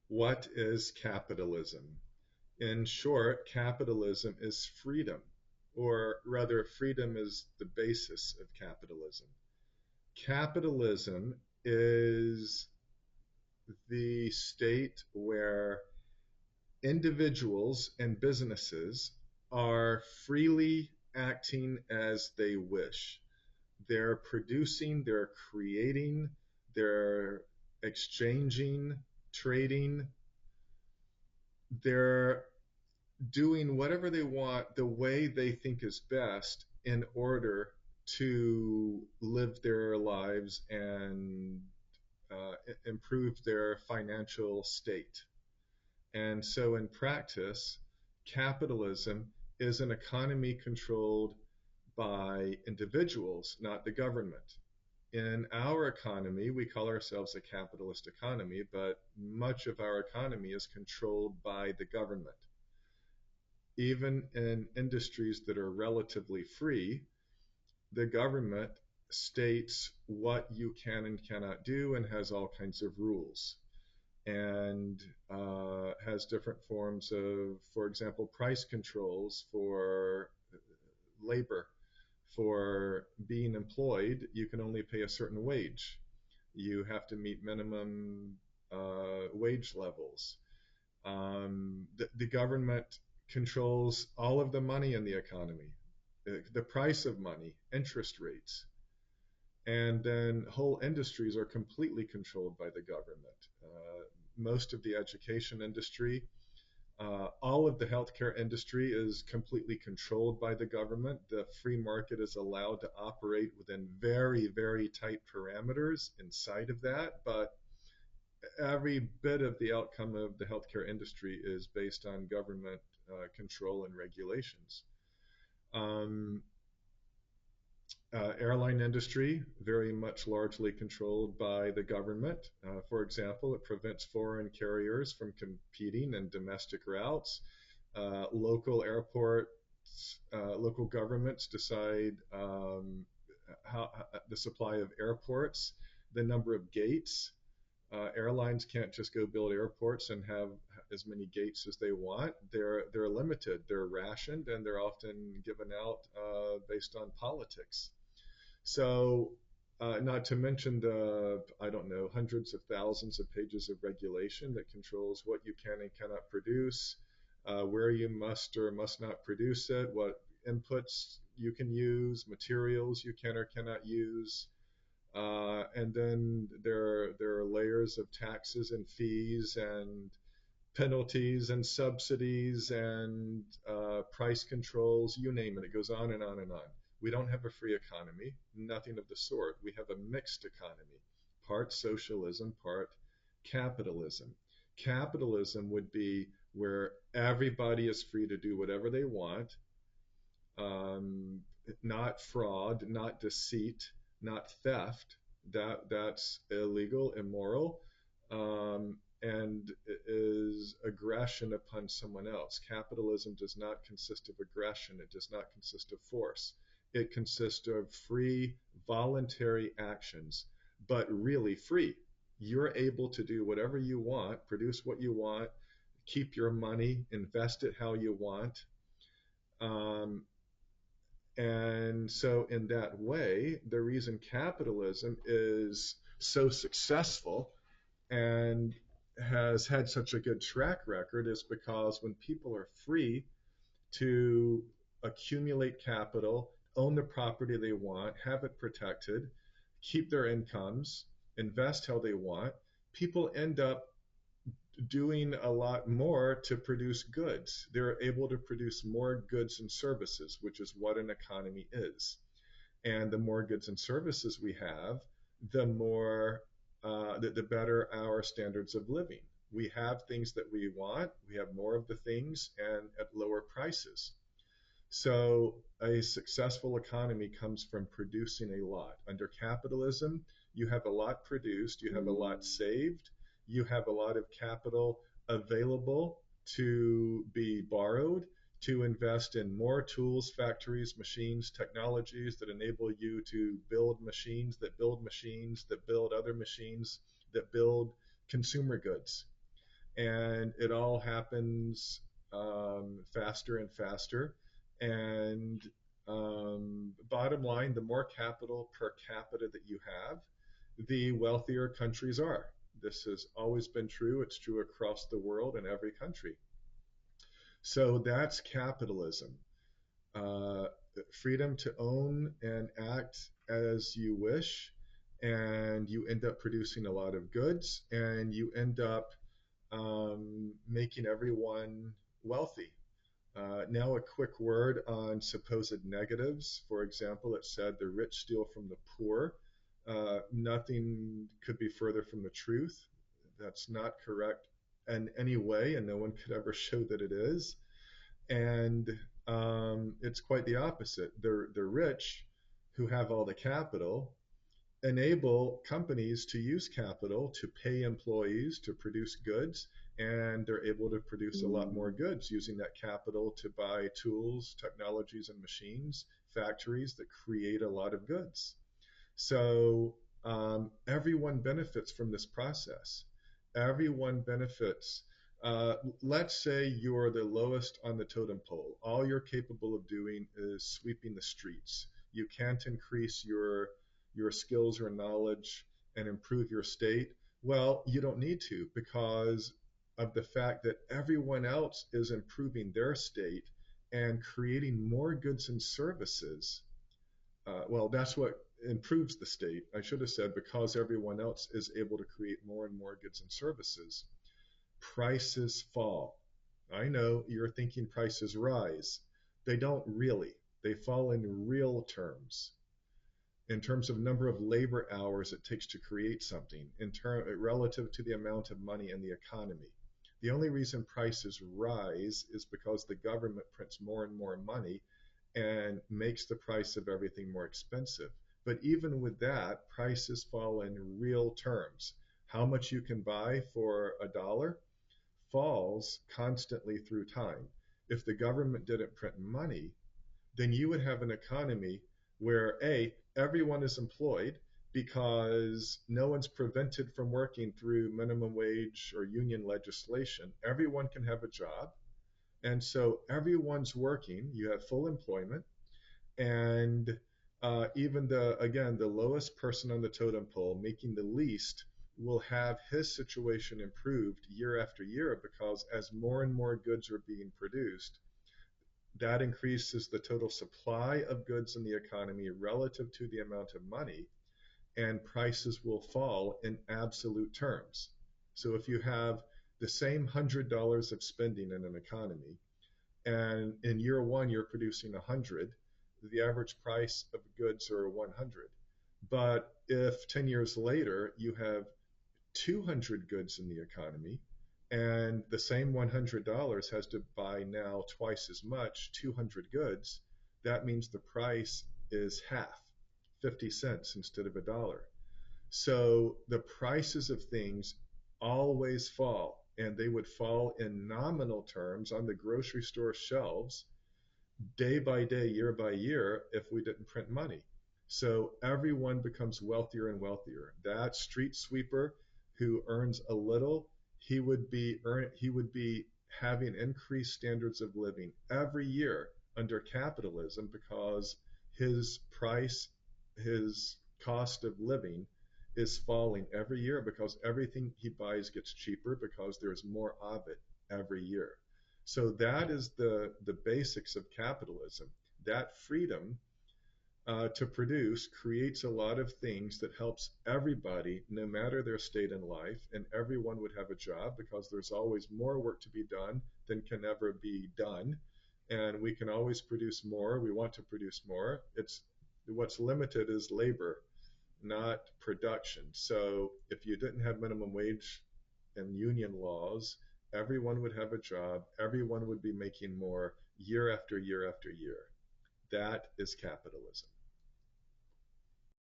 What is capitalism? In short, capitalism is freedom, or rather, freedom is the basis of capitalism. Capitalism is the state where individuals and businesses are freely acting as they wish. They're producing, they're creating, they're exchanging, trading, they're doing whatever they want the way they think is best in order to live their lives and improve their financial state. And so, in practice, capitalism is an economy controlled by individuals, not the government. In our economy, we call ourselves a capitalist economy, but much of our economy is controlled by the government. Even in industries that are relatively free, the government states what you can and cannot do and has all kinds of rules and has different forms of, for example, price controls for labor. For being employed, you can only pay a certain wage. You have to meet minimum wage levels. The government controls all of the money in the economy, the price of money, interest rates, and then whole industries are completely controlled by the government. Most of the education industry, all of the healthcare industry is completely controlled by the government. The free market is allowed to operate within very, very tight parameters inside of that, but every bit of the outcome of the healthcare industry is based on government control and regulations. Um, Airline industry, very much largely controlled by the government. For example, it prevents foreign carriers from competing in domestic routes. Local airports, local governments decide the supply of airports, the number of gates. Airlines can't just go build airports and have as many gates as they want. They're limited. They're rationed, and they're often given out based on politics. So, not to mention the, I don't know, hundreds of thousands of pages of regulation that controls what you can and cannot produce, where you must or must not produce it, what inputs you can use, materials you can or cannot use. And then there are layers of taxes and fees and penalties and subsidies and price controls, you name it. It goes on and on and on. We don't have a free economy, nothing of the sort. We have a mixed economy, part socialism, part capitalism. Capitalism would be where everybody is free to do whatever they want, um, not fraud, not deceit, not theft. That's illegal, immoral, and is aggression upon someone else. Capitalism does not consist of aggression. It does not consist of force. It consists of free, voluntary actions, but really free. You're able to do whatever you want, produce what you want, keep your money, invest it how you want. Um, and so, in that way, the reason capitalism is so successful and has had such a good track record is because when people are free to accumulate capital, own the property they want, have it protected, keep their incomes, invest how they want, people end up doing a lot more to produce goods. They're able to produce more goods and services, which is what an economy is. And the more goods and services we have, the more, the better our standards of living. We have things that we want, we have more of the things, and at lower prices. So a successful economy comes from producing a lot. Under capitalism, you have a lot produced, you have a lot saved, you have a lot of capital available to be borrowed to invest in more tools, factories, machines, technologies that enable you to build machines that build machines that build other machines that build consumer goods. and it all happens faster and faster. And bottom line, the more capital per capita that you have, the wealthier countries are. This has always been true. It's true across the world in every country. So that's capitalism. Uh, Freedom to own and act as you wish, and you end up producing a lot of goods, and you end up making everyone wealthy. Now, a quick word on supposed negatives. For example, it said the rich steal from the poor. Nothing could be further from the truth. That's not correct in any way, and no one could ever show that it is. And it's quite the opposite. The rich who have all the capital enable companies to use capital to pay employees to produce goods, and they're able to produce a lot more goods using that capital to buy tools, technologies, and machines, factories that create a lot of goods. So everyone benefits from this process. Everyone benefits. Let's say you're the lowest on the totem pole. All you're capable of doing is sweeping the streets. You can't increase your skills or knowledge and improve your state. Well, you don't need to, because of the fact that everyone else is improving their state and creating more goods and services. Well, that's what improves the state. I should have said, because everyone else is able to create more and more goods and services, prices fall. I know you're thinking prices rise. They don't really. They fall in real terms, in terms of number of labor hours it takes to create something, relative to the amount of money in the economy. The only reason prices rise is because the government prints more and more money and makes the price of everything more expensive. But even with that, prices fall in real terms. How much you can buy for a dollar falls constantly through time. If the government didn't print money, then you would have an economy where everyone is employed because no one's prevented from working through minimum wage or union legislation. Everyone can have a job, and so everyone's working. You have full employment, and even the lowest person on the totem pole, making the least, will have his situation improved year after year, because as more and more goods are being produced, that increases the total supply of goods in the economy relative to the amount of money, and prices will fall in absolute terms. So if you have the same $100 of spending in an economy, and in year one you're producing 100, the average price of goods are 100. But if 10 years later you have 200 goods in the economy, and the same $100 has to buy now twice as much, 200 goods, that means the price is half, 50 cents instead of a dollar. So the prices of things always fall, and they would fall in nominal terms on the grocery store shelves day by day, year by year, if we didn't print money. So everyone becomes wealthier and wealthier. That street sweeper who earns a little, he would be having increased standards of living every year under capitalism, because his price, his cost of living is falling every year, because everything he buys gets cheaper because there's more of it every year. So that is the basics of capitalism. That freedom to produce creates a lot of things that helps everybody, no matter their state in life, and everyone would have a job, because there's always more work to be done than can ever be done, and we can always produce more. We want to produce more. It's what's limited is labor, not production. So if you didn't have minimum wage and union laws, everyone would have a job, everyone would be making more year after year after year. That is capitalism.